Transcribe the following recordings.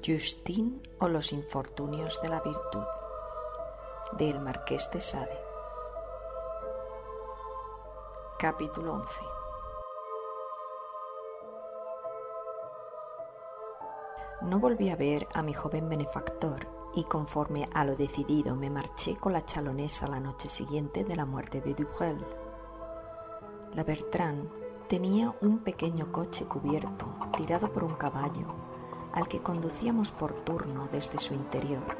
Justine o los infortunios de la virtud, del Marqués de Sade. Capítulo 11. No volví a ver a mi joven benefactor y conforme a lo decidido me marché con la chalonesa la noche siguiente de la muerte de Dubreuil. La Bertrand tenía un pequeño coche cubierto tirado por un caballo al que conducíamos por turno desde su interior.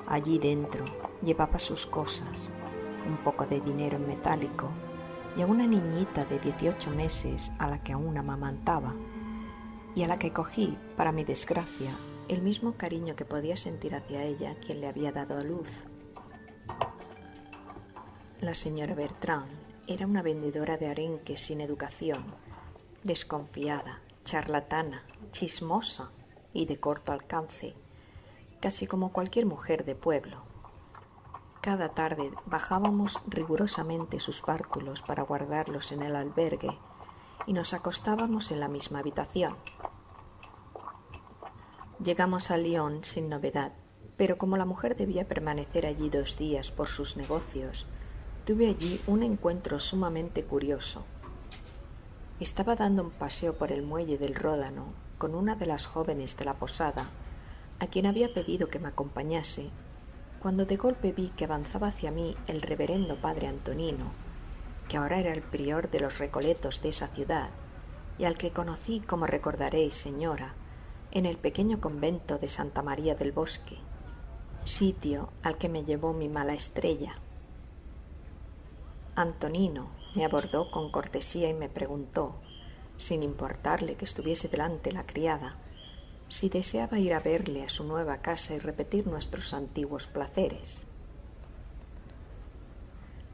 Allí dentro llevaba sus cosas, un poco de dinero en metálico y a una niñita de 18 meses a la que aún amamantaba y a la que cogí, para mi desgracia, el mismo cariño que podía sentir hacia ella quien le había dado a luz. La señora Bertrand era una vendedora de arenques sin educación, desconfiada, charlatana, chismosa y de corto alcance, casi como cualquier mujer de pueblo. Cada tarde bajábamos rigurosamente sus bártulos para guardarlos en el albergue y nos acostábamos en la misma habitación. Llegamos a Lyon sin novedad, pero como la mujer debía permanecer allí 2 días por sus negocios, tuve allí un encuentro sumamente curioso. Estaba dando un paseo por el muelle del Ródano con una de las jóvenes de la posada, a quien había pedido que me acompañase, cuando de golpe vi que avanzaba hacia mí el reverendo padre Antonino, que ahora era el prior de los Recoletos de esa ciudad, y al que conocí, como recordaréis, señora, en el pequeño convento de Santa María del Bosque, sitio al que me llevó mi mala estrella. Antonino me abordó con cortesía y me preguntó, sin importarle que estuviese delante la criada, si deseaba ir a verle a su nueva casa y repetir nuestros antiguos placeres.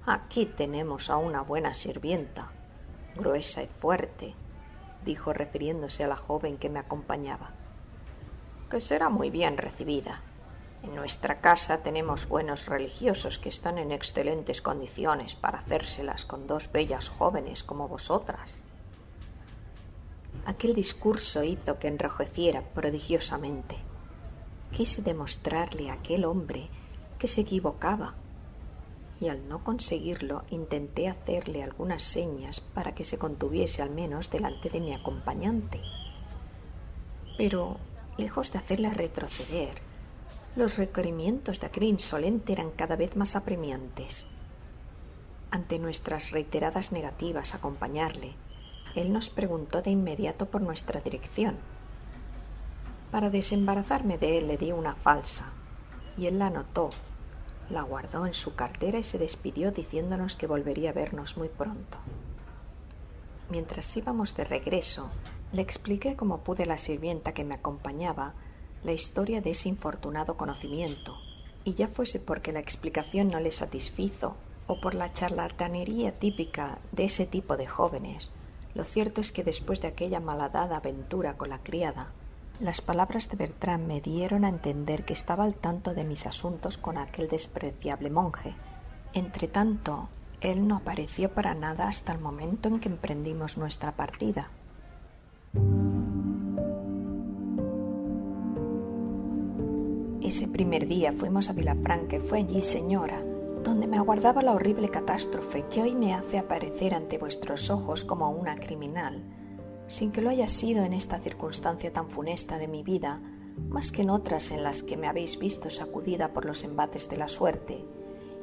«Aquí tenemos a una buena sirvienta, gruesa y fuerte», dijo refiriéndose a la joven que me acompañaba, «que será muy bien recibida. En nuestra casa tenemos buenos religiosos que están en excelentes condiciones para hacérselas con 2 bellas jóvenes como vosotras». Aquel discurso hizo que enrojeciera prodigiosamente. Quise demostrarle a aquel hombre que se equivocaba, y al no conseguirlo intenté hacerle algunas señas para que se contuviese al menos delante de mi acompañante. Pero, lejos de hacerla retroceder, los requerimientos de aquel insolente eran cada vez más apremiantes. Ante nuestras reiteradas negativas a acompañarle, él nos preguntó de inmediato por nuestra dirección. Para desembarazarme de él le di una falsa, y él la anotó, la guardó en su cartera y se despidió diciéndonos que volvería a vernos muy pronto. Mientras íbamos de regreso, le expliqué como pude a la sirvienta que me acompañaba la historia de ese infortunado conocimiento, y ya fuese porque la explicación no le satisfizo o por la charlatanería típica de ese tipo de jóvenes, lo cierto es que después de aquella malhadada aventura con la criada, las palabras de Bertrand me dieron a entender que estaba al tanto de mis asuntos con aquel despreciable monje. Entretanto, él no apareció para nada hasta el momento en que emprendimos nuestra partida. Ese primer día fuimos a Vilafranca y fue allí, señora, donde me aguardaba la horrible catástrofe que hoy me hace aparecer ante vuestros ojos como una criminal, sin que lo haya sido en esta circunstancia tan funesta de mi vida, más que en otras en las que me habéis visto sacudida por los embates de la suerte,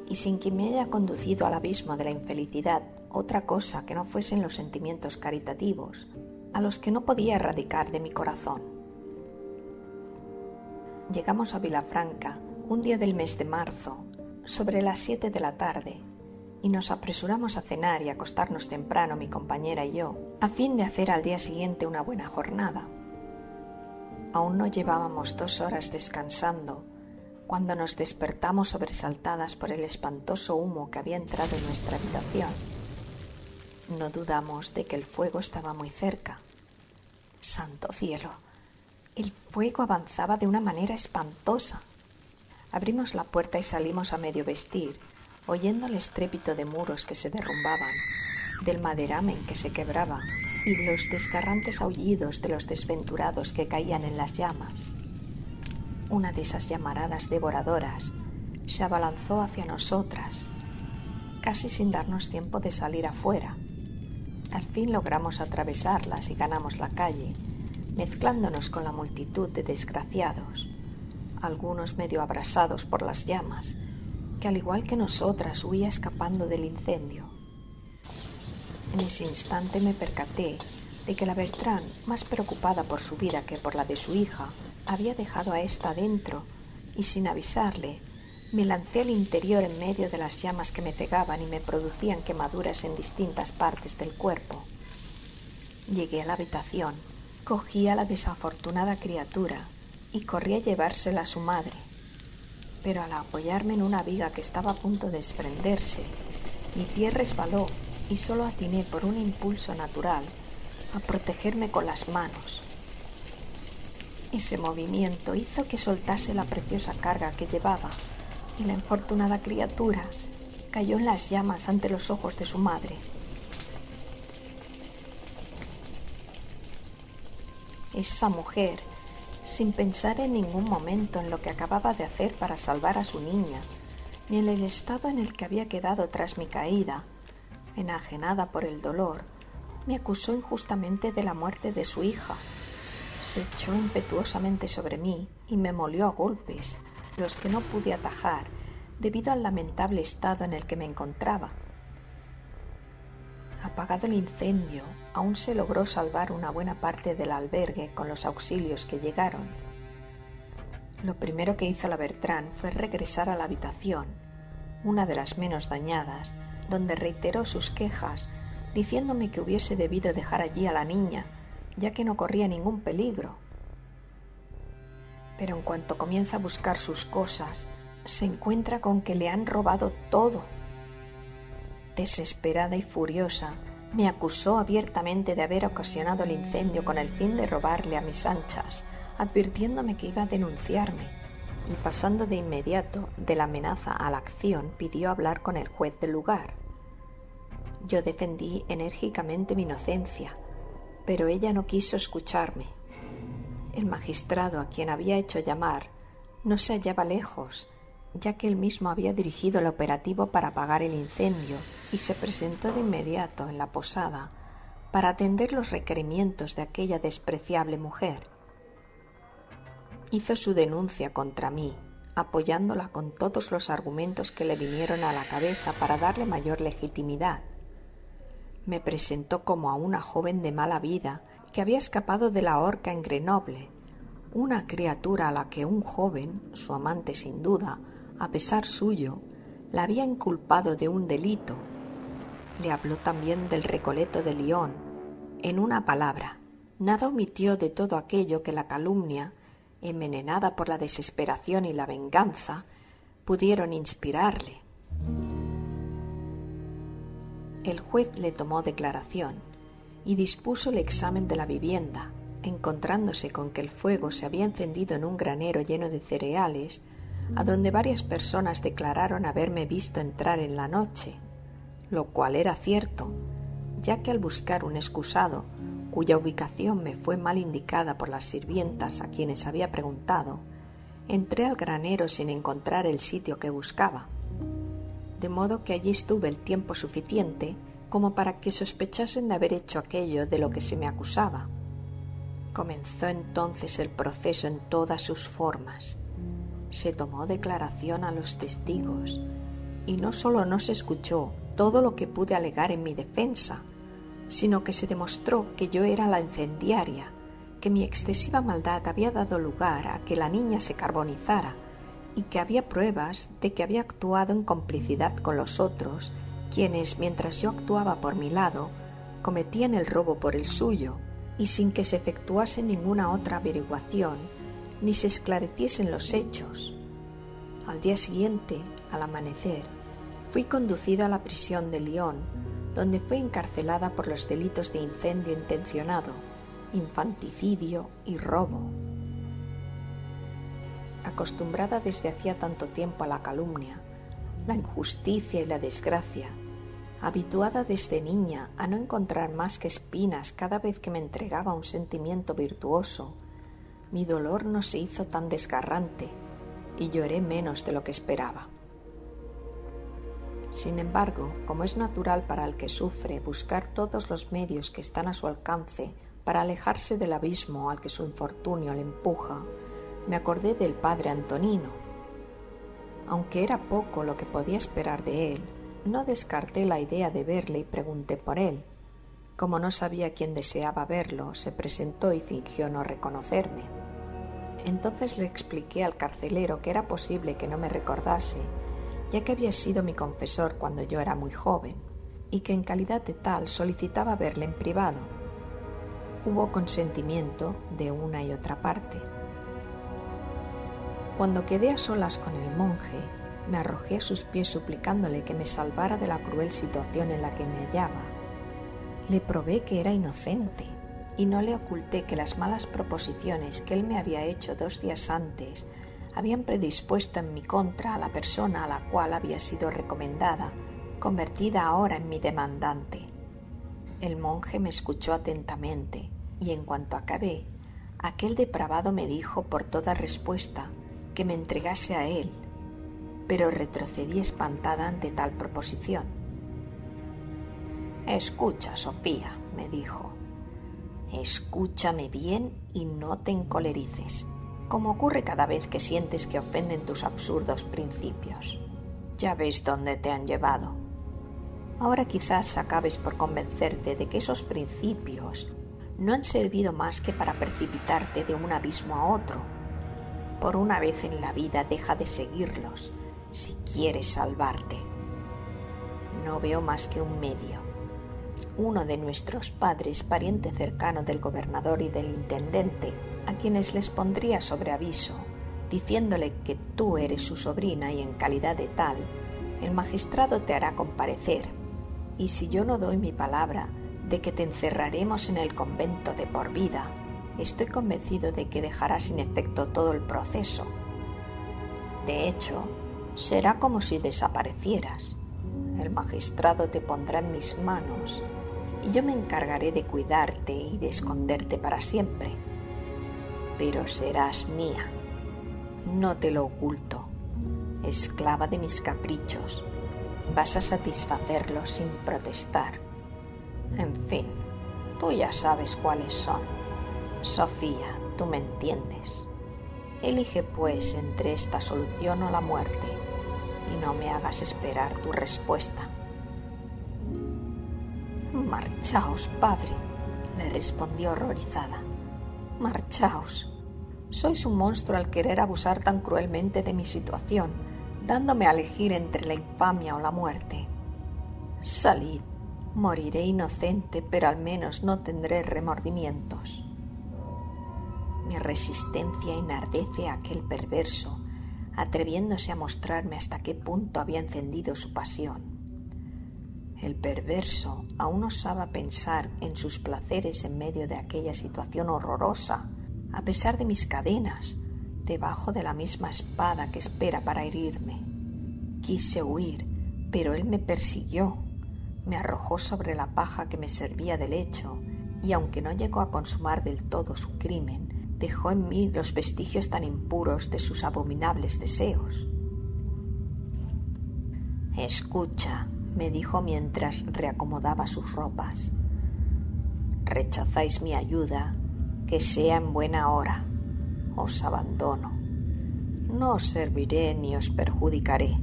y sin que me haya conducido al abismo de la infelicidad otra cosa que no fuesen los sentimientos caritativos, a los que no podía erradicar de mi corazón. Llegamos a Vilafranca un día del mes de marzo, sobre las 7 de la tarde, y nos apresuramos a cenar y acostarnos temprano mi compañera y yo, a fin de hacer al día siguiente una buena jornada. Aún no llevábamos 2 horas descansando, cuando nos despertamos sobresaltadas por el espantoso humo que había entrado en nuestra habitación. No dudamos de que el fuego estaba muy cerca. ¡Santo cielo! El fuego avanzaba de una manera espantosa. Abrimos la puerta y salimos a medio vestir, oyendo el estrépito de muros que se derrumbaban, del maderamen que se quebraba y los desgarrantes aullidos de los desventurados que caían en las llamas. Una de esas llamaradas devoradoras se abalanzó hacia nosotras, casi sin darnos tiempo de salir afuera. Al fin logramos atravesarlas y ganamos la calle, mezclándonos con la multitud de desgraciados, algunos medio abrasados por las llamas, que al igual que nosotras huía escapando del incendio. En ese instante me percaté de que la Bertrand, más preocupada por su vida que por la de su hija, había dejado a ésta dentro y sin avisarle, me lancé al interior en medio de las llamas que me cegaban y me producían quemaduras en distintas partes del cuerpo. Llegué a la habitación, cogí a la desafortunada criatura y corrí a llevársela a su madre. Pero al apoyarme en una viga que estaba a punto de desprenderse, mi pie resbaló y solo atiné por un impulso natural a protegerme con las manos. Ese movimiento hizo que soltase la preciosa carga que llevaba y la infortunada criatura cayó en las llamas ante los ojos de su madre. Esa mujer, sin pensar en ningún momento en lo que acababa de hacer para salvar a su niña, ni en el estado en el que había quedado tras mi caída, enajenada por el dolor, me acusó injustamente de la muerte de su hija. Se echó impetuosamente sobre mí y me molió a golpes, los que no pude atajar debido al lamentable estado en el que me encontraba. Apagado el incendio, aún se logró salvar una buena parte del albergue con los auxilios que llegaron. Lo primero que hizo la Bertrand fue regresar a la habitación, una de las menos dañadas, donde reiteró sus quejas, diciéndome que hubiese debido dejar allí a la niña, ya que no corría ningún peligro. Pero en cuanto comienza a buscar sus cosas, se encuentra con que le han robado todo. Desesperada y furiosa, me acusó abiertamente de haber ocasionado el incendio con el fin de robarle a mis anchas, advirtiéndome que iba a denunciarme, y pasando de inmediato de la amenaza a la acción, pidió hablar con el juez del lugar. Yo defendí enérgicamente mi inocencia, pero ella no quiso escucharme. El magistrado a quien había hecho llamar no se hallaba lejos, ya que él mismo había dirigido el operativo para apagar el incendio y se presentó de inmediato en la posada para atender los requerimientos de aquella despreciable mujer. Hizo su denuncia contra mí, apoyándola con todos los argumentos que le vinieron a la cabeza para darle mayor legitimidad. Me presentó como a una joven de mala vida que había escapado de la horca en Grenoble, una criatura a la que un joven, su amante sin duda, a pesar suyo, la había inculpado de un delito. Le habló también del Recoleto de Lyon. En una palabra, nada omitió de todo aquello que la calumnia, envenenada por la desesperación y la venganza, pudieron inspirarle. El juez le tomó declaración y dispuso el examen de la vivienda, encontrándose con que el fuego se había encendido en un granero lleno de cereales, a donde varias personas declararon haberme visto entrar en la noche, lo cual era cierto, ya que al buscar un excusado, cuya ubicación me fue mal indicada por las sirvientas a quienes había preguntado, entré al granero sin encontrar el sitio que buscaba, de modo que allí estuve el tiempo suficiente como para que sospechasen de haber hecho aquello de lo que se me acusaba. Comenzó entonces el proceso en todas sus formas. Se tomó declaración a los testigos, y no solo no se escuchó todo lo que pude alegar en mi defensa, sino que se demostró que yo era la incendiaria, que mi excesiva maldad había dado lugar a que la niña se carbonizara, y que había pruebas de que había actuado en complicidad con los otros, quienes, mientras yo actuaba por mi lado, cometían el robo por el suyo, y sin que se efectuase ninguna otra averiguación, ni se esclareciesen los hechos. Al día siguiente, al amanecer, fui conducida a la prisión de Lyon, donde fue encarcelada por los delitos de incendio intencionado, infanticidio y robo. Acostumbrada desde hacía tanto tiempo a la calumnia, la injusticia y la desgracia, Habituada desde niña a no encontrar más que espinas cada vez que me entregaba un sentimiento virtuoso, mi dolor no se hizo tan desgarrante y lloré menos de lo que esperaba. Sin embargo, como es natural para el que sufre buscar todos los medios que están a su alcance para alejarse del abismo al que su infortunio le empuja, me acordé del padre Antonino. Aunque era poco lo que podía esperar de él, no descarté la idea de verle y pregunté por él. Como no sabía quién deseaba verlo, se presentó y fingió no reconocerme. Entonces le expliqué al carcelero que era posible que no me recordase, ya que había sido mi confesor cuando yo era muy joven, y que en calidad de tal solicitaba verle en privado. Hubo consentimiento de una y otra parte. Cuando quedé a solas con el monje, me arrojé a sus pies suplicándole que me salvara de la cruel situación en la que me hallaba. Le probé que era inocente y no le oculté que las malas proposiciones que él me había hecho 2 días antes habían predispuesto en mi contra a la persona a la cual había sido recomendada, convertida ahora en mi demandante. El monje me escuchó atentamente y en cuanto acabé, aquel depravado me dijo por toda respuesta que me entregase a él, pero retrocedí espantada ante tal proposición. «Escucha, Sofía», me dijo, «escúchame bien y no te encolerices, como ocurre cada vez que sientes que ofenden tus absurdos principios. Ya ves dónde te han llevado. Ahora quizás acabes por convencerte de que esos principios no han servido más que para precipitarte de un abismo a otro. Por una vez en la vida deja de seguirlos si quieres salvarte. No veo más que un medio. Uno de nuestros padres, pariente cercano del gobernador y del intendente, a quienes les pondría sobre aviso, diciéndole que tú eres su sobrina y en calidad de tal, el magistrado te hará comparecer, y si yo no doy mi palabra de que te encerraremos en el convento de por vida, estoy convencido de que dejará sin efecto todo el proceso. De hecho, será como si desaparecieras. El magistrado te pondrá en mis manos y yo me encargaré de cuidarte y de esconderte para siempre. Pero serás mía, no te lo oculto, esclava de mis caprichos. Vas a satisfacerlos sin protestar. En fin, tú ya sabes cuáles son. Sofía, tú me entiendes. Elige pues entre esta solución o la muerte y no me hagas esperar tu respuesta. Marchaos, padre, le respondió horrorizada. Marchaos. Sois un monstruo al querer abusar tan cruelmente de mi situación, dándome a elegir entre la infamia o la muerte. Salid, moriré inocente, pero al menos no tendré remordimientos. Mi resistencia enardece a aquel perverso, atreviéndose a mostrarme hasta qué punto había encendido su pasión. El perverso aún osaba pensar en sus placeres en medio de aquella situación horrorosa, a pesar de mis cadenas, debajo de la misma espada que espera para herirme. Quise huir, pero él me persiguió, me arrojó sobre la paja que me servía de lecho y aunque no llegó a consumar del todo su crimen, dejó en mí los vestigios tan impuros de sus abominables deseos. Escucha, me dijo mientras reacomodaba sus ropas. Rechazáis mi ayuda, que sea en buena hora. Os abandono. No os serviré ni os perjudicaré,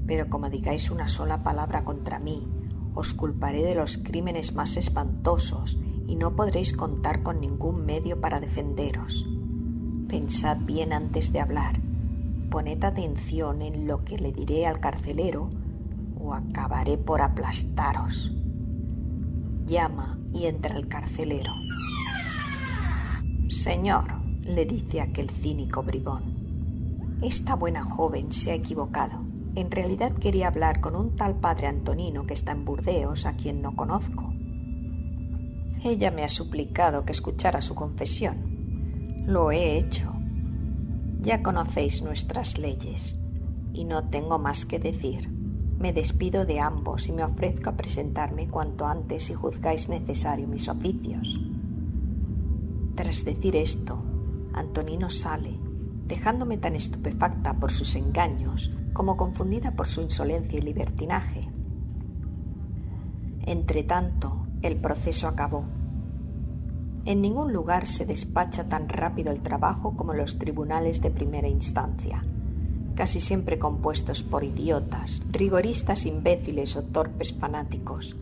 pero como digáis una sola palabra contra mí, os culparé de los crímenes más espantosos y no podréis contar con ningún medio para defenderos. Pensad bien antes de hablar. Poned atención en lo que le diré al carcelero o acabaré por aplastaros. Llama y entra el carcelero. Señor, le dice aquel cínico bribón, esta buena joven se ha equivocado. En realidad quería hablar con un tal padre Antonino que está en Burdeos, a quien no conozco. Ella me ha suplicado que escuchara su confesión. Lo he hecho. Ya conocéis nuestras leyes y no tengo más que decir. Me despido de ambos y me ofrezco a presentarme cuanto antes si juzgáis necesario mis oficios. Tras decir esto, Antonino sale, dejándome tan estupefacta por sus engaños como confundida por su insolencia y libertinaje. Entretanto, el proceso acabó. En ningún lugar se despacha tan rápido el trabajo como los tribunales de primera instancia, casi siempre compuestos por idiotas, rigoristas imbéciles o torpes fanáticos,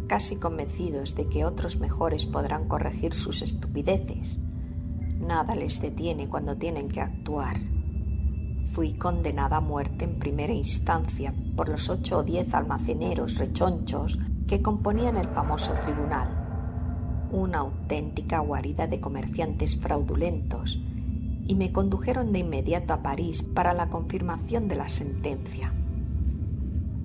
casi convencidos de que otros mejores podrán corregir sus estupideces. Nada les detiene cuando tienen que actuar. Fui condenada a muerte en primera instancia por los 8 o 10 almaceneros rechonchos que componían el famoso tribunal, una auténtica guarida de comerciantes fraudulentos, y me condujeron de inmediato a París para la confirmación de la sentencia.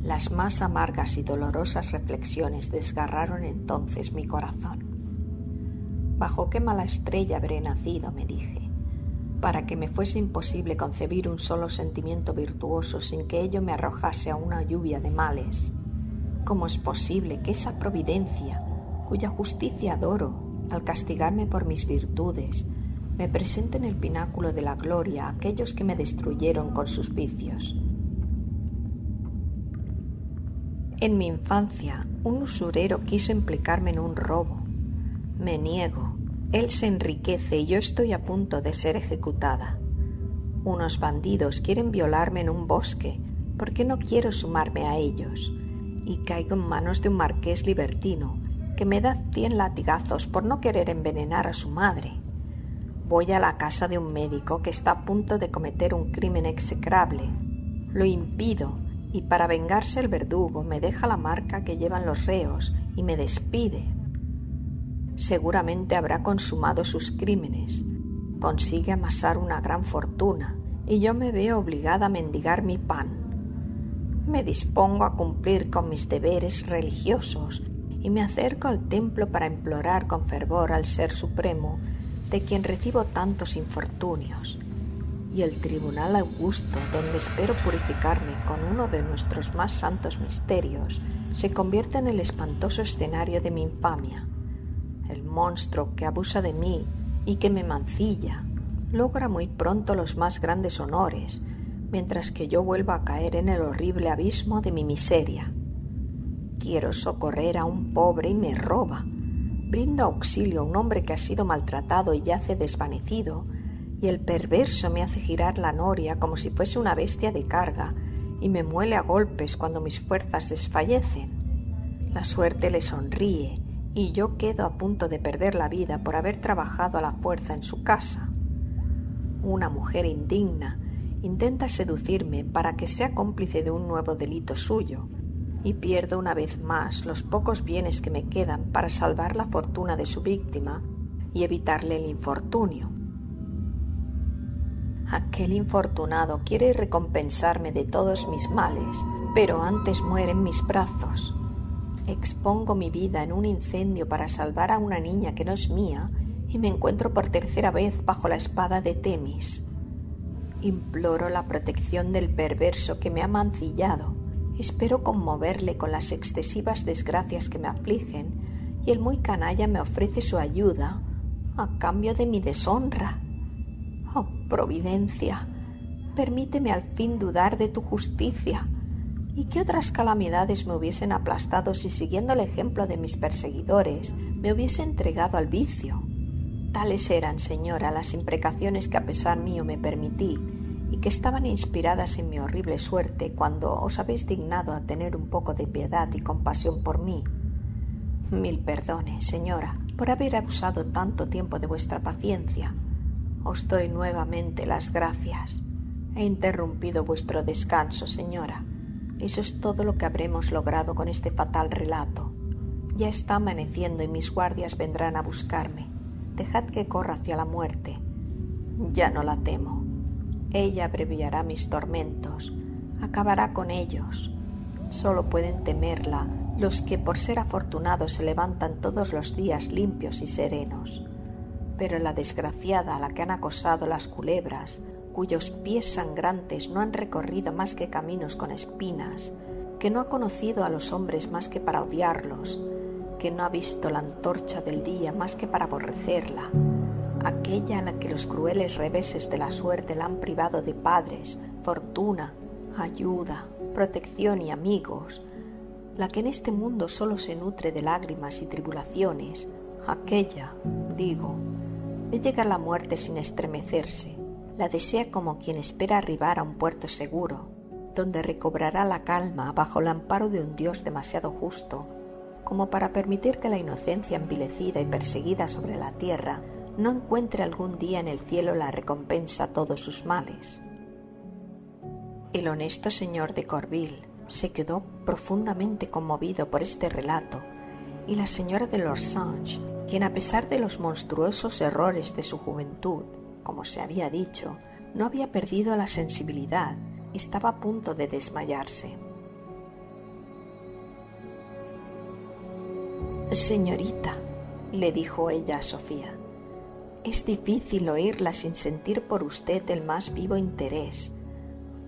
Las más amargas y dolorosas reflexiones desgarraron entonces mi corazón. ¿Bajo qué mala estrella habré nacido?, me dije, para que me fuese imposible concebir un solo sentimiento virtuoso sin que ello me arrojase a una lluvia de males. ¿Cómo es posible que esa providencia, cuya justicia adoro, al castigarme por mis virtudes, me presente en el pináculo de la gloria a aquellos que me destruyeron con sus vicios? En mi infancia, un usurero quiso implicarme en un robo. Me niego. Él se enriquece y yo estoy a punto de ser ejecutada. Unos bandidos quieren violarme en un bosque porque no quiero sumarme a ellos, y caigo en manos de un marqués libertino que me da 100 latigazos por no querer envenenar a su madre. Voy a la casa de un médico que está a punto de cometer un crimen execrable. Lo impido y para vengarse el verdugo me deja la marca que llevan los reos y me despide. Seguramente habrá consumado sus crímenes. Consigue amasar una gran fortuna y yo me veo obligada a mendigar mi pan. Me dispongo a cumplir con mis deberes religiosos y me acerco al templo para implorar con fervor al Ser Supremo, de quien recibo tantos infortunios, y el tribunal augusto, donde espero purificarme con uno de nuestros más santos misterios, se convierte en el espantoso escenario de mi infamia. El monstruo que abusa de mí y que me mancilla logra muy pronto los más grandes honores, mientras que yo vuelvo a caer en el horrible abismo de mi miseria. Quiero socorrer a un pobre y me roba. Brindo auxilio a un hombre que ha sido maltratado y yace desvanecido, y el perverso me hace girar la noria como si fuese una bestia de carga y me muele a golpes cuando mis fuerzas desfallecen. La suerte le sonríe y yo quedo a punto de perder la vida por haber trabajado a la fuerza en su casa. Una mujer indigna intenta seducirme para que sea cómplice de un nuevo delito suyo, y pierdo una vez más los pocos bienes que me quedan para salvar la fortuna de su víctima y evitarle el infortunio. Aquel infortunado quiere recompensarme de todos mis males, pero antes muere en mis brazos. Expongo mi vida en un incendio para salvar a una niña que no es mía y me encuentro por tercera vez bajo la espada de Temis. Imploro la protección del perverso que me ha mancillado. Espero conmoverle con las excesivas desgracias que me afligen y el muy canalla me ofrece su ayuda a cambio de mi deshonra. Oh, Providencia, permíteme al fin dudar de tu justicia. ¿Y qué otras calamidades me hubiesen aplastado si, siguiendo el ejemplo de mis perseguidores, me hubiese entregado al vicio? Tales eran, señora, las imprecaciones que a pesar mío me permití y que estaban inspiradas en mi horrible suerte cuando os habéis dignado a tener un poco de piedad y compasión por mí. Mil perdones, señora, por haber abusado tanto tiempo de vuestra paciencia. Os doy nuevamente las gracias. He interrumpido vuestro descanso, señora. Eso es todo lo que habremos logrado con este fatal relato. Ya está amaneciendo y mis guardias vendrán a buscarme. Dejad que corra hacia la muerte. Ya no la temo. Ella abreviará mis tormentos, acabará con ellos. Solo pueden temerla los que por ser afortunados se levantan todos los días limpios y serenos. Pero la desgraciada a la que han acosado las culebras, cuyos pies sangrantes no han recorrido más que caminos con espinas, que no ha conocido a los hombres más que para odiarlos, que no ha visto la antorcha del día más que para aborrecerla, aquella a la que los crueles reveses de la suerte la han privado de padres, fortuna, ayuda, protección y amigos, la que en este mundo solo se nutre de lágrimas y tribulaciones, aquella, digo, ve llegar la muerte sin estremecerse, la desea como quien espera arribar a un puerto seguro, donde recobrará la calma bajo el amparo de un Dios demasiado justo, como para permitir que la inocencia envilecida y perseguida sobre la tierra no encuentre algún día en el cielo la recompensa a todos sus males. El honesto señor de Corville se quedó profundamente conmovido por este relato, y la señora de Lorsange, quien a pesar de los monstruosos errores de su juventud, como se había dicho, no había perdido la sensibilidad, estaba a punto de desmayarse. «Señorita», le dijo ella a Sofía, «es difícil oírla sin sentir por usted el más vivo interés,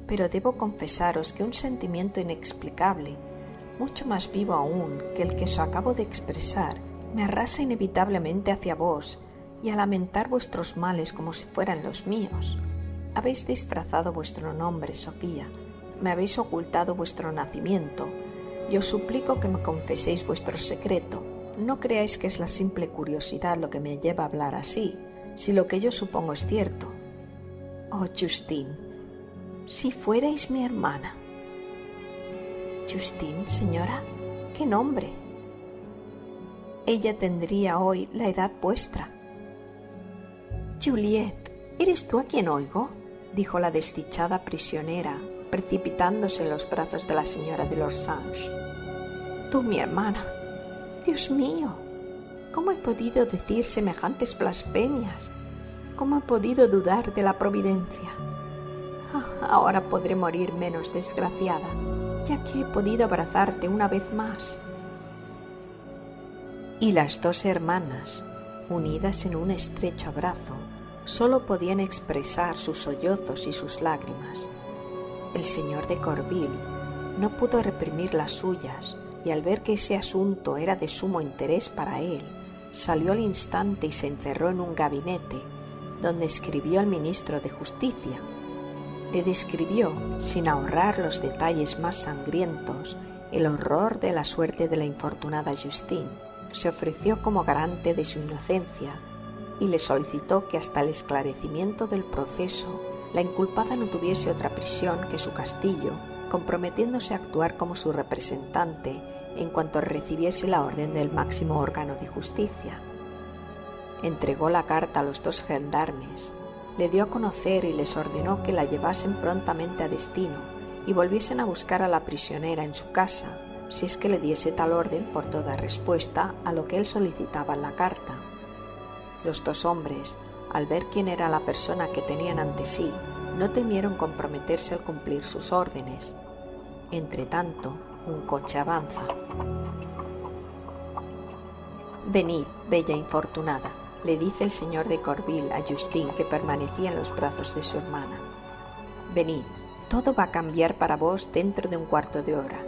pero debo confesaros que un sentimiento inexplicable, mucho más vivo aún que el que os acabo de expresar, me arrasa inevitablemente hacia vos y a lamentar vuestros males como si fueran los míos. Habéis disfrazado vuestro nombre, Sofía, me habéis ocultado vuestro nacimiento, y os suplico que me confeséis vuestro secreto. No creáis que es la simple curiosidad lo que me lleva a hablar así, si lo que yo supongo es cierto. Oh, Justine, si fuerais mi hermana». «Justine, señora, ¿qué nombre?» «Ella tendría hoy la edad vuestra». «Juliette, ¿eres tú a quien oigo?», dijo la desdichada prisionera, precipitándose en los brazos de la señora de Lorsange. «Tú, mi hermana. Dios mío, ¿cómo he podido decir semejantes blasfemias? ¿Cómo he podido dudar de la providencia? Ahora podré morir menos desgraciada, ya que he podido abrazarte una vez más». Y las dos hermanas, unidas en un estrecho abrazo, solo podían expresar sus sollozos y sus lágrimas. El señor de Corville no pudo reprimir las suyas, y al ver que ese asunto era de sumo interés para él, salió al instante y se encerró en un gabinete, donde escribió al ministro de Justicia. Le describió, sin ahorrar los detalles más sangrientos, el horror de la suerte de la infortunada Justine. Se ofreció como garante de su inocencia y le solicitó que hasta el esclarecimiento del proceso la inculpada no tuviese otra prisión que su castillo, comprometiéndose a actuar como su representante en cuanto recibiese la orden del máximo órgano de justicia. Entregó la carta a los dos gendarmes, le dio a conocer y les ordenó que la llevasen prontamente a destino y volviesen a buscar a la prisionera en su casa, si es que le diese tal orden por toda respuesta a lo que él solicitaba en la carta. Los dos hombres, al ver quién era la persona que tenían ante sí, no temieron comprometerse al cumplir sus órdenes. Entretanto, un coche avanza. «Venid, bella infortunada», le dice el señor de Corville a Justine, que permanecía en los brazos de su hermana. «Venid, todo va a cambiar para vos dentro de un cuarto de hora.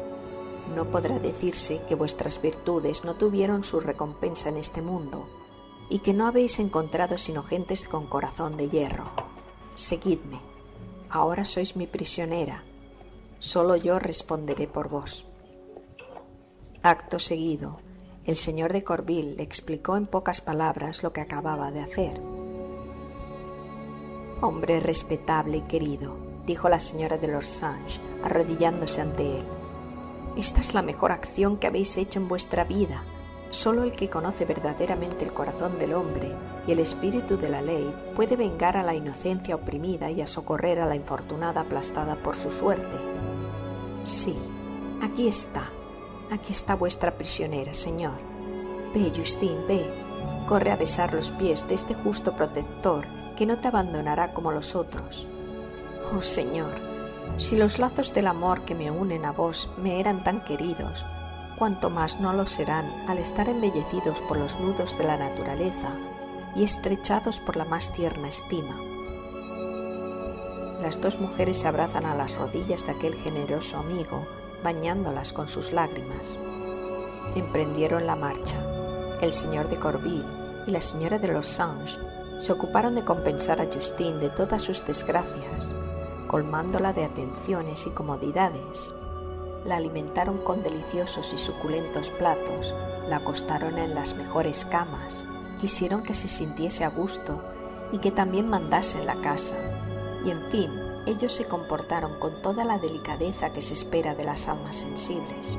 No podrá decirse que vuestras virtudes no tuvieron su recompensa en este mundo, y que no habéis encontrado sino gentes con corazón de hierro. Seguidme, ahora sois mi prisionera, solo yo responderé por vos». Acto seguido, el señor de Corville le explicó en pocas palabras lo que acababa de hacer. «Hombre respetable y querido», dijo la señora de Lorsange, arrodillándose ante él, «esta es la mejor acción que habéis hecho en vuestra vida. Solo el que conoce verdaderamente el corazón del hombre y el espíritu de la ley puede vengar a la inocencia oprimida y a socorrer a la infortunada aplastada por su suerte. Sí, aquí está vuestra prisionera, señor. Ve, Justine, ve, corre a besar los pies de este justo protector que no te abandonará como los otros. Oh, señor, si los lazos del amor que me unen a vos me eran tan queridos, cuanto más no lo serán al estar embellecidos por los nudos de la naturaleza y estrechados por la más tierna estima». Las dos mujeres se abrazan a las rodillas de aquel generoso amigo bañándolas con sus lágrimas. Emprendieron la marcha. El señor de Corville y la señora de los Sanges se ocuparon de compensar a Justine de todas sus desgracias, colmándola de atenciones y comodidades. La alimentaron con deliciosos y suculentos platos, la acostaron en las mejores camas, quisieron que se sintiese a gusto y que también mandase en la casa, y en fin, ellos se comportaron con toda la delicadeza que se espera de las almas sensibles.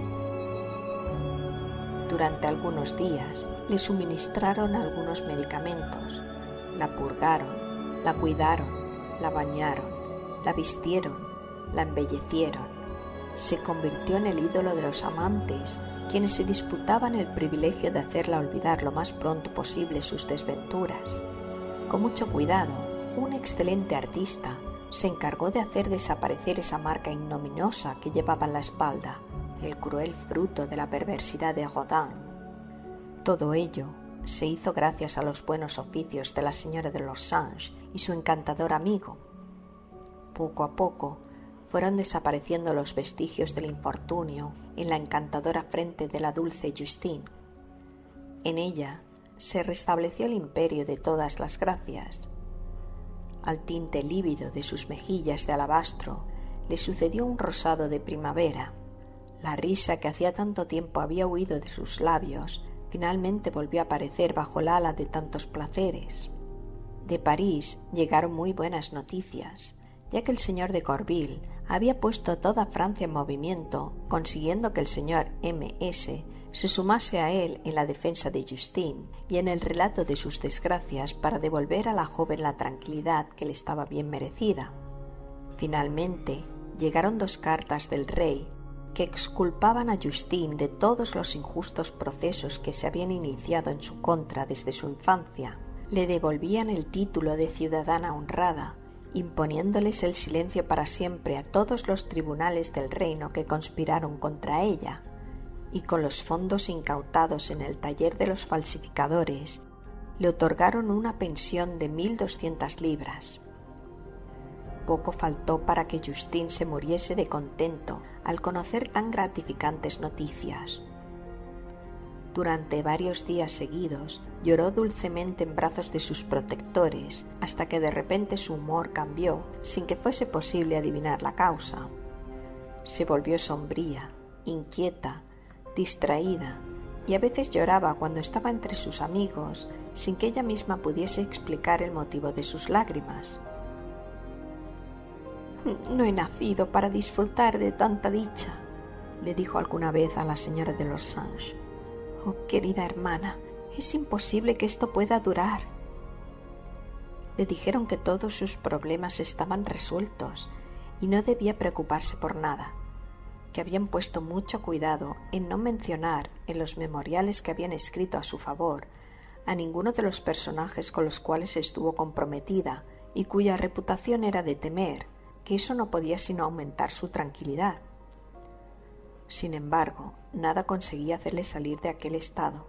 Durante algunos días le suministraron algunos medicamentos, la purgaron, la cuidaron, la bañaron, la vistieron, la embellecieron. Se convirtió en el ídolo de los amantes, quienes se disputaban el privilegio de hacerla olvidar lo más pronto posible sus desventuras. Con mucho cuidado, un excelente artista se encargó de hacer desaparecer esa marca ignominiosa que llevaba en la espalda, el cruel fruto de la perversidad de Rodin. Todo ello se hizo gracias a los buenos oficios de la señora de los Sanges y su encantador amigo. Poco a poco fueron desapareciendo los vestigios del infortunio en la encantadora frente de la dulce Justine. En ella se restableció el imperio de todas las gracias. Al tinte lívido de sus mejillas de alabastro le sucedió un rosado de primavera. La risa que hacía tanto tiempo había huido de sus labios finalmente volvió a aparecer bajo el ala de tantos placeres. De París llegaron muy buenas noticias, ya que el señor de Corville había puesto toda Francia en movimiento, consiguiendo que el señor M.S. se sumase a él en la defensa de Justine y en el relato de sus desgracias para devolver a la joven la tranquilidad que le estaba bien merecida. Finalmente, llegaron 2 cartas del rey que exculpaban a Justine de todos los injustos procesos que se habían iniciado en su contra desde su infancia. Le devolvían el título de ciudadana honrada, imponiéndoles el silencio para siempre a todos los tribunales del reino que conspiraron contra ella, y con los fondos incautados en el taller de los falsificadores, le otorgaron una pensión de 1.200 libras. Poco faltó para que Justine se muriese de contento al conocer tan gratificantes noticias. Durante varios días seguidos lloró dulcemente en brazos de sus protectores hasta que de repente su humor cambió sin que fuese posible adivinar la causa. Se volvió sombría, inquieta, distraída y a veces lloraba cuando estaba entre sus amigos sin que ella misma pudiese explicar el motivo de sus lágrimas. «No he nacido para disfrutar de tanta dicha», le dijo alguna vez a la señora de los Sanges. «Oh, querida hermana, es imposible que esto pueda durar». Le dijeron que todos sus problemas estaban resueltos y no debía preocuparse por nada, que habían puesto mucho cuidado en no mencionar en los memoriales que habían escrito a su favor a ninguno de los personajes con los cuales estuvo comprometida y cuya reputación era de temer, que eso no podía sino aumentar su tranquilidad. Sin embargo, nada conseguía hacerle salir de aquel estado.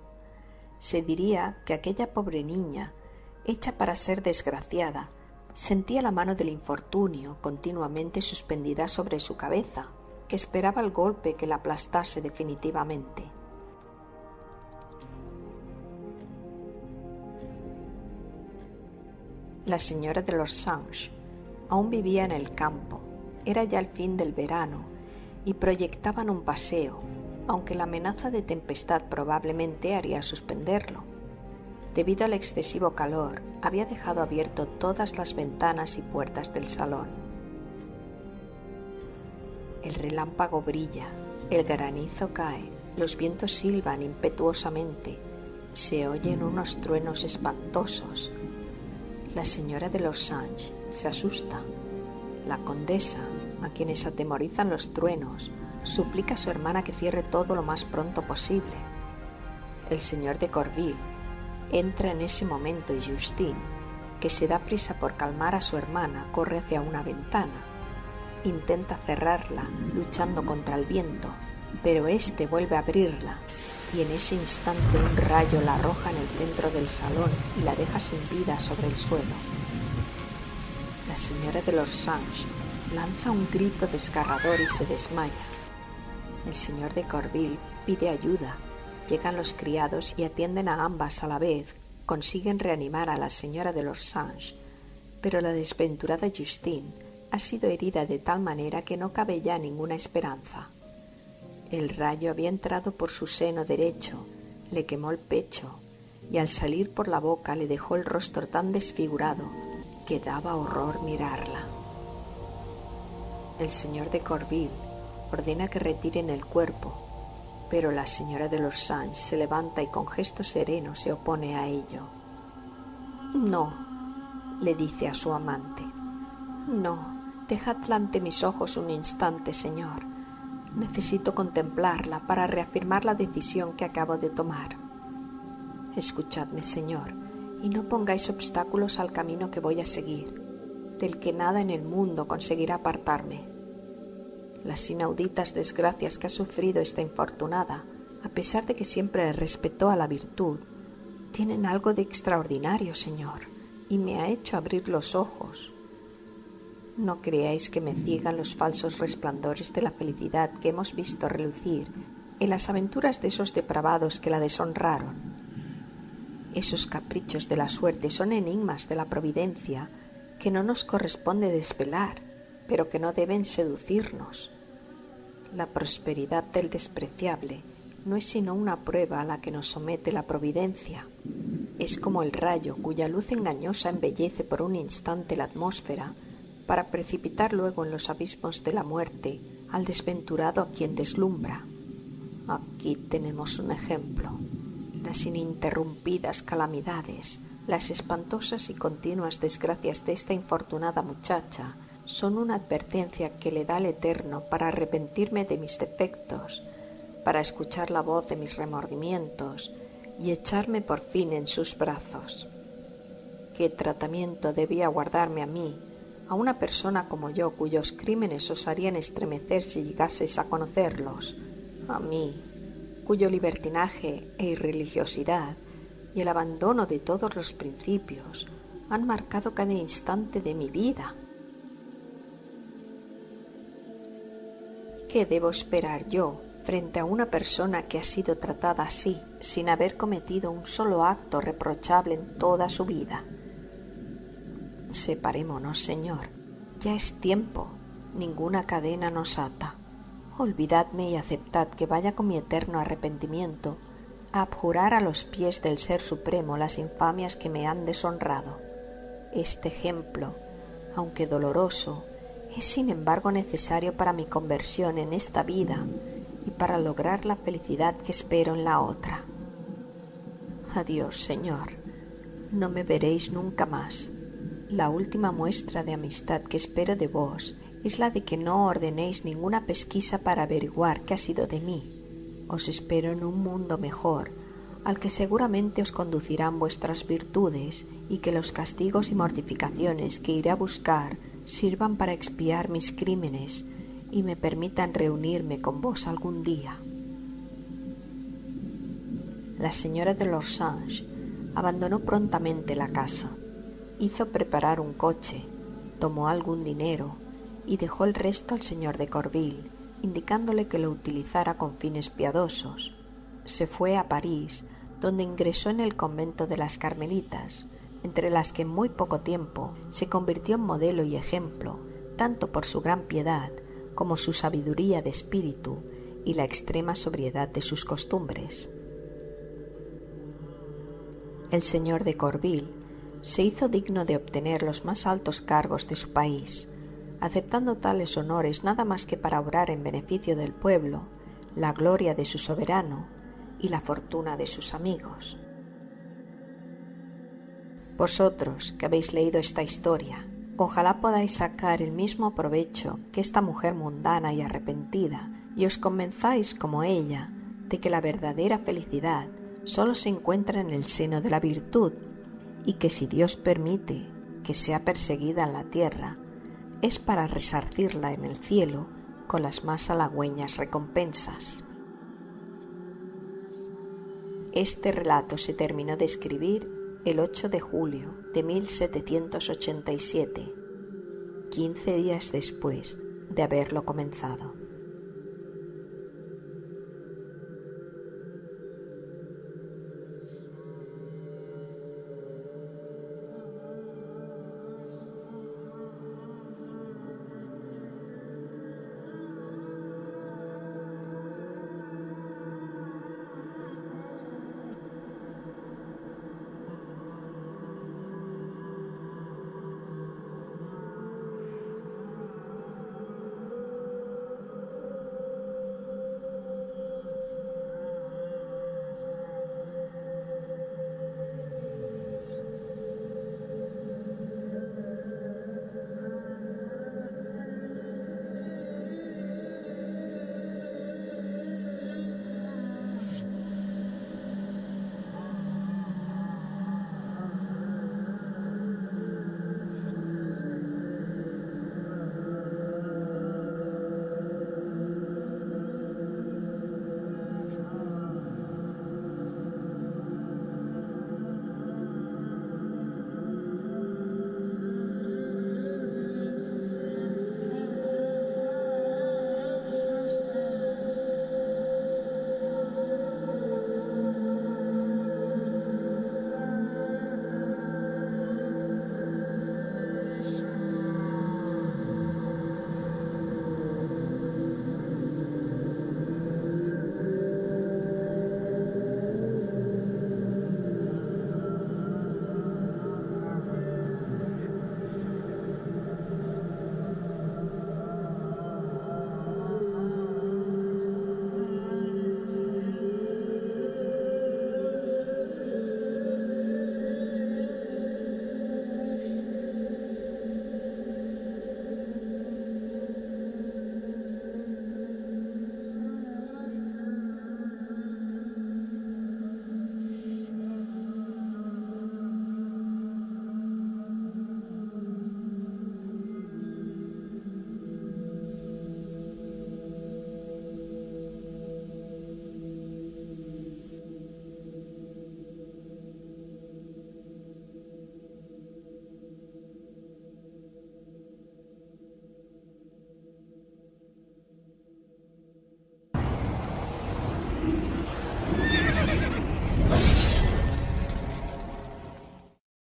Se diría que aquella pobre niña, hecha para ser desgraciada, sentía la mano del infortunio continuamente suspendida sobre su cabeza, que esperaba el golpe que la aplastase definitivamente. La señora de los Sanges aún vivía en el campo, era ya el fin del verano y proyectaban un paseo, aunque la amenaza de tempestad probablemente haría suspenderlo. Debido al excesivo calor, había dejado abierto todas las ventanas y puertas del salón. El relámpago brilla, el granizo cae, los vientos silban impetuosamente, se oyen unos truenos espantosos. La señora de los Sanges se asusta. La condesa, a quienes atemorizan los truenos, suplica a su hermana que cierre todo lo más pronto posible. El señor de Corville entra en ese momento y Justine, que se da prisa por calmar a su hermana, corre hacia una ventana. Intenta cerrarla, luchando contra el viento, pero éste vuelve a abrirla y en ese instante un rayo la arroja en el centro del salón y la deja sin vida sobre el suelo. La señora de los Sanges lanza un grito desgarrador y se desmaya. El señor de Corville pide ayuda. Llegan los criados y atienden a ambas a la vez. Consiguen reanimar a la señora de los Sange, pero la desventurada Justine ha sido herida de tal manera que no cabe ya ninguna esperanza. El rayo había entrado por su seno derecho, le quemó el pecho y al salir por la boca le dejó el rostro tan desfigurado que daba horror mirarla. El señor de Corville ordena que retiren el cuerpo, pero la señora de los Sange se levanta y con gesto sereno se opone a ello. «No», le dice a su amante, «no, dejadla ante mis ojos un instante, señor. Necesito contemplarla para reafirmar la decisión que acabo de tomar. Escuchadme, señor, y no pongáis obstáculos al camino que voy a seguir, del que nada en el mundo conseguirá apartarme. Las inauditas desgracias que ha sufrido esta infortunada, a pesar de que siempre respetó a la virtud, tienen algo de extraordinario, señor, y me ha hecho abrir los ojos. No creáis que me ciegan los falsos resplandores de la felicidad que hemos visto relucir en las aventuras de esos depravados que la deshonraron. Esos caprichos de la suerte son enigmas de la providencia que no nos corresponde desvelar, pero que no deben seducirnos. La prosperidad del despreciable no es sino una prueba a la que nos somete la providencia. Es como el rayo cuya luz engañosa embellece por un instante la atmósfera para precipitar luego en los abismos de la muerte al desventurado a quien deslumbra. Aquí tenemos un ejemplo. Las ininterrumpidas calamidades, las espantosas y continuas desgracias de esta infortunada muchacha son una advertencia que le da el Eterno para arrepentirme de mis defectos, para escuchar la voz de mis remordimientos y echarme por fin en sus brazos. ¿Qué tratamiento debía guardarme a mí, a una persona como yo cuyos crímenes os harían estremecer si llegaseis a conocerlos? A mí, cuyo libertinaje e irreligiosidad y el abandono de todos los principios han marcado cada instante de mi vida. ¿Qué debo esperar yo frente a una persona que ha sido tratada así, sin haber cometido un solo acto reprochable en toda su vida? Separémonos, Señor, ya es tiempo, ninguna cadena nos ata. Olvidadme y aceptad que vaya con mi eterno arrepentimiento a abjurar a los pies del Ser Supremo las infamias que me han deshonrado. Este ejemplo, aunque doloroso, es sin embargo necesario para mi conversión en esta vida y para lograr la felicidad que espero en la otra. Adiós, Señor, no me veréis nunca más. La última muestra de amistad que espero de vos es la de que no ordenéis ninguna pesquisa para averiguar qué ha sido de mí. Os espero en un mundo mejor, al que seguramente os conducirán vuestras virtudes y que los castigos y mortificaciones que iré a buscar sirvan para expiar mis crímenes y me permitan reunirme con vos algún día. La señora de los Sange abandonó prontamente la casa, hizo preparar un coche, tomó algún dinero y dejó el resto al señor de Corville, indicándole que lo utilizara con fines piadosos. Se fue a París, donde ingresó en el convento de las Carmelitas, entre las que en muy poco tiempo se convirtió en modelo y ejemplo, tanto por su gran piedad como su sabiduría de espíritu y la extrema sobriedad de sus costumbres. El señor de Corville se hizo digno de obtener los más altos cargos de su país, aceptando tales honores nada más que para obrar en beneficio del pueblo, la gloria de su soberano y la fortuna de sus amigos. Vosotros que habéis leído esta historia, ojalá podáis sacar el mismo provecho que esta mujer mundana y arrepentida y os convenzáis como ella de que la verdadera felicidad solo se encuentra en el seno de la virtud y que si Dios permite que sea perseguida en la tierra es para resarcirla en el cielo con las más halagüeñas recompensas. Este relato se terminó de escribir el 8 de julio de 1787, 15 días después de haberlo comenzado.